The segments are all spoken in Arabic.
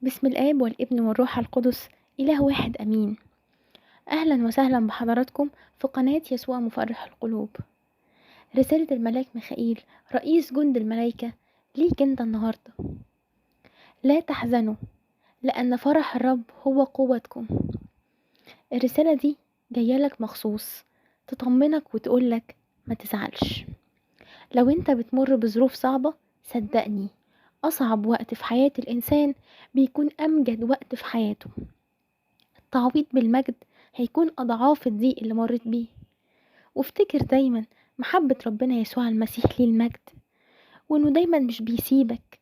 بسم الآب والابن والروح القدس، إله واحد أمين. أهلا وسهلا بحضراتكم في قناة يسوع مفرح القلوب. رسالة الملاك ميخائيل رئيس جند الملائكة ليك انت النهاردة. لا تحزنوا لأن فرح الرب هو قوتكم. الرسالة دي جايلك مخصوص تطمنك وتقولك ما تزعلش. لو انت بتمر بظروف صعبة صدقني أصعب وقت في حياة الإنسان بيكون أمجد وقت في حياته. التعويض بالمجد هيكون أضعاف الضيق اللي مرت بيه. وافتكر دايما محبة ربنا يسوع المسيح ليه المجد، وإنه دايما مش بيسيبك.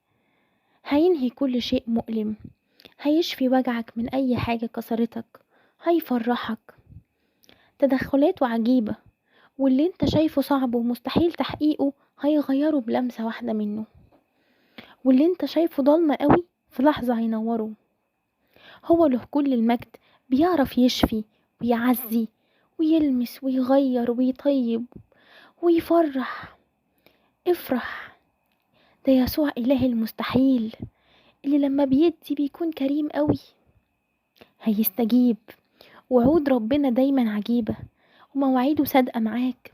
هينهي كل شيء مؤلم، هيشفي وجعك من أي حاجة كسرتك، هيفرحك. تدخلاته عجيبة، واللي انت شايفه صعب ومستحيل تحقيقه هيغيره بلمسة واحدة منه، واللي انت شايفه ضلمة قوي في لحظة هينوره. هو له كل المجد، بيعرف يشفي ويعزي ويلمس ويغير ويطيب ويفرح. افرح، ده يسوع إله المستحيل اللي لما بيدي بيكون كريم قوي. هيستجيب، وعود ربنا دايما عجيبة ومواعيده صادقة معاك.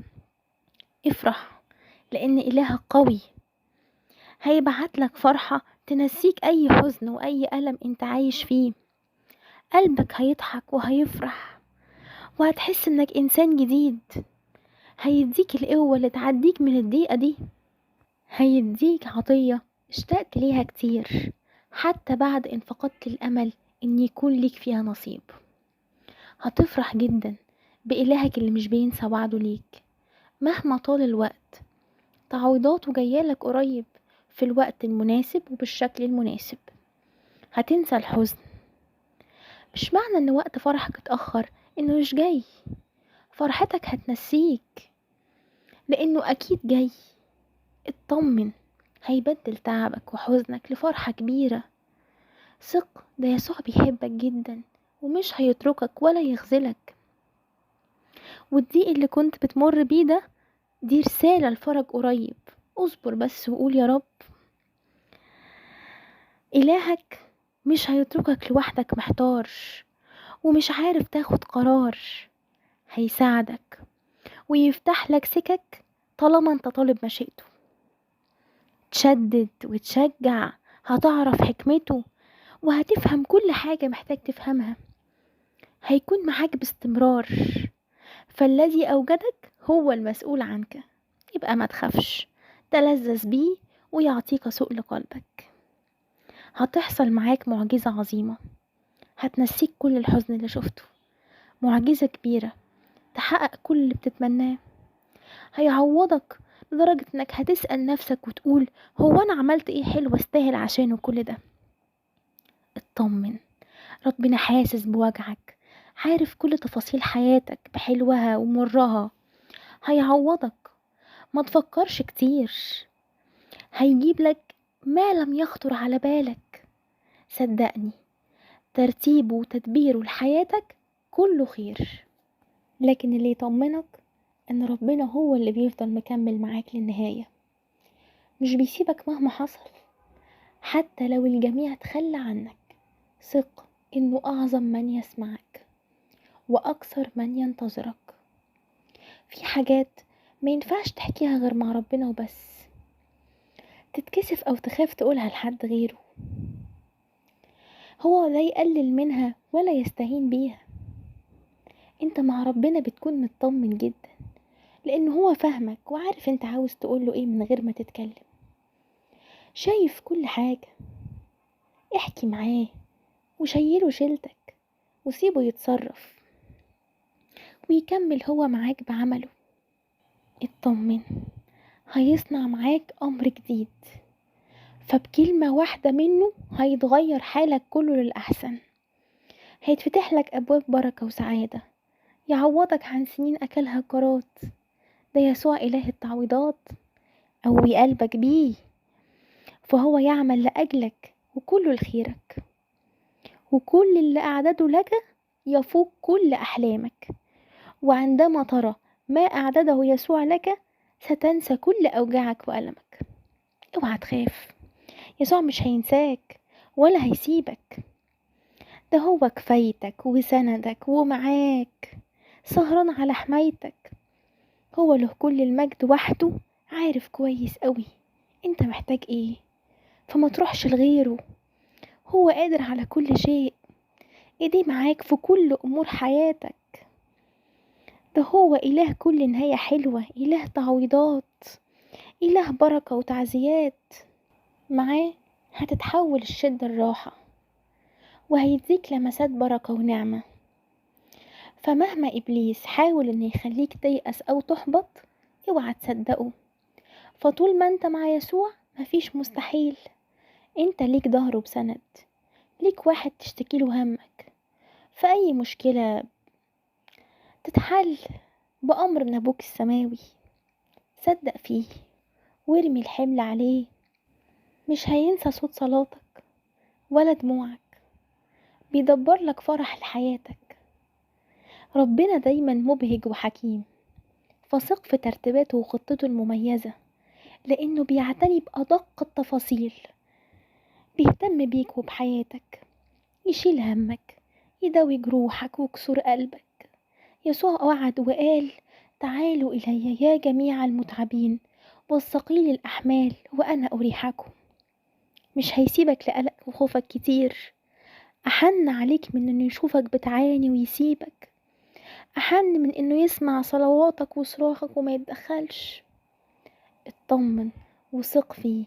افرح لأن إلهك قوي، هيبعتلك فرحة تنسيك أي حزن وأي ألم انت عايش فيه. قلبك هيضحك وهيفرح، وهتحس انك انسان جديد. هيديك القوة اللي تعديك من الضيقة دي، هيديك عطية اشتقت ليها كتير حتى بعد ان فقدت الامل ان يكون ليك فيها نصيب. هتفرح جدا بإلهك اللي مش بينسى وعده ليك مهما طال الوقت. تعويضاته جايالك قريب في الوقت المناسب وبالشكل المناسب. هتنسى الحزن، مش معنى ان وقت فرحك اتأخر انه مش جاي. فرحتك هتنسيك لانه اكيد جاي. اطمن، هيبدل تعبك وحزنك لفرحة كبيرة. ثق، ده يسوع بيحبك جدا ومش هيتركك ولا يخذلك. والضيق اللي كنت بتمر بيه ده دي رسالة لفرج قريب. اصبر بس وقول يا رب. إلهك مش هيتركك لوحدك محتار ومش عارف تاخد قرار. هيساعدك ويفتح لك سكك طالما انت طالب مشيئته. تشدد وتشجع، هتعرف حكمته وهتفهم كل حاجة محتاج تفهمها. هيكون معاك باستمرار، فالذي أوجدك هو المسؤول عنك. يبقى ما تخافش، تلذذ بيه ويعطيك سؤل قلبك. هتحصل معاك معجزة عظيمة هتنسيك كل الحزن اللي شفته. معجزة كبيرة تحقق كل اللي بتتمناه. هيعوضك لدرجة انك هتسأل نفسك وتقول هو انا عملت ايه حلو استاهل عشانه كل ده. اطمن، ربنا حاسس بوجعك، عارف كل تفاصيل حياتك بحلوها ومرها. هيعوضك، ما تفكرش كتير. هيجيب لك ما لم يخطر على بالك. صدقني ترتيبه وتدبيره لحياتك كله خير. لكن اللي يطمنك ان ربنا هو اللي بيفضل مكمل معاك للنهاية، مش بيسيبك مهما حصل. حتى لو الجميع تخلى عنك ثق انه اعظم من يسمعك واكثر من ينتظرك. في حاجات ما ينفعش تحكيها غير مع ربنا وبس، تتكسف او تخاف تقولها لحد غيره. هو لا يقلل منها ولا يستهين بيها. انت مع ربنا بتكون مطمن جدا لانه هو فاهمك وعارف انت عاوز تقوله ايه من غير ما تتكلم. شايف كل حاجة. احكي معاه وشيله شيلتك وسيبه يتصرف ويكمل هو معاك بعمله. اطمن، هيصنع معاك امر جديد، فبكلمة واحدة منه هيتغير حالك كله للأحسن. هيتفتح لك أبواب بركة وسعادة، يعوضك عن سنين أكلها جراد. ده يسوع إله التعويضات، قوي قلبك بيه فهو يعمل لأجلك وكله لخيرك. وكل اللي أعدده لك يفوق كل أحلامك. وعندما ترى ما أعدده يسوع لك ستنسى كل أوجاعك وألمك. اوعى تخاف، يسوع مش هينساك ولا هيسيبك، ده هو كفايتك وسندك ومعاك، سهران على حمايتك. هو له كل المجد وحده، عارف كويس قوي انت محتاج ايه، فما تروحش لغيره. هو قادر على كل شيء، ايديه معاك في كل امور حياتك. ده هو اله كل نهاية حلوة، اله تعويضات، اله بركة وتعزيات. معاه هتتحول الشدة الراحة، وهيديك لمسات بركة ونعمة. فمهما إبليس حاول إنه يخليك تيأس أو تحبط، اوعى تصدقه. فطول ما انت مع يسوع مفيش مستحيل. انت ليك ظهر وسند، ليك واحد تشتكيله همك في أي مشكلة، تتحل بأمر من أبوك السماوي. صدق فيه وارمي الحمل عليه، مش هينسى صوت صلاتك ولا دموعك، بيدبر لك فرح لحياتك. ربنا دايما مبهج وحكيم، فثق في ترتيباته وخطته المميزة، لأنه بيعتني بأدق التفاصيل. بيهتم بيك وبحياتك، يشيل همك، يداوي جروحك وكسور قلبك. يسوع وعد وقال: تعالوا إلي يا جميع المتعبين والثقيل الأحمال وأنا أريحكم. مش هيسيبك لقلق وخوفك كتير، أحن عليك من إنه يشوفك بتعاني ويسيبك، أحن من إنه يسمع صلواتك وصراخك وما يتدخلش. اطمن وثق فيه.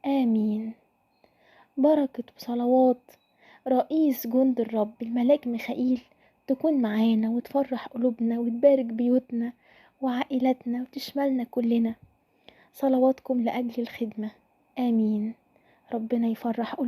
آمين. بركة وصلوات رئيس جند الرب الملاك ميخائيل تكون معانا وتفرح قلوبنا وتبارك بيوتنا وعائلاتنا وتشملنا كلنا. صلواتكم لأجل الخدمة. آمين. ربنا يفرح قلوبنا.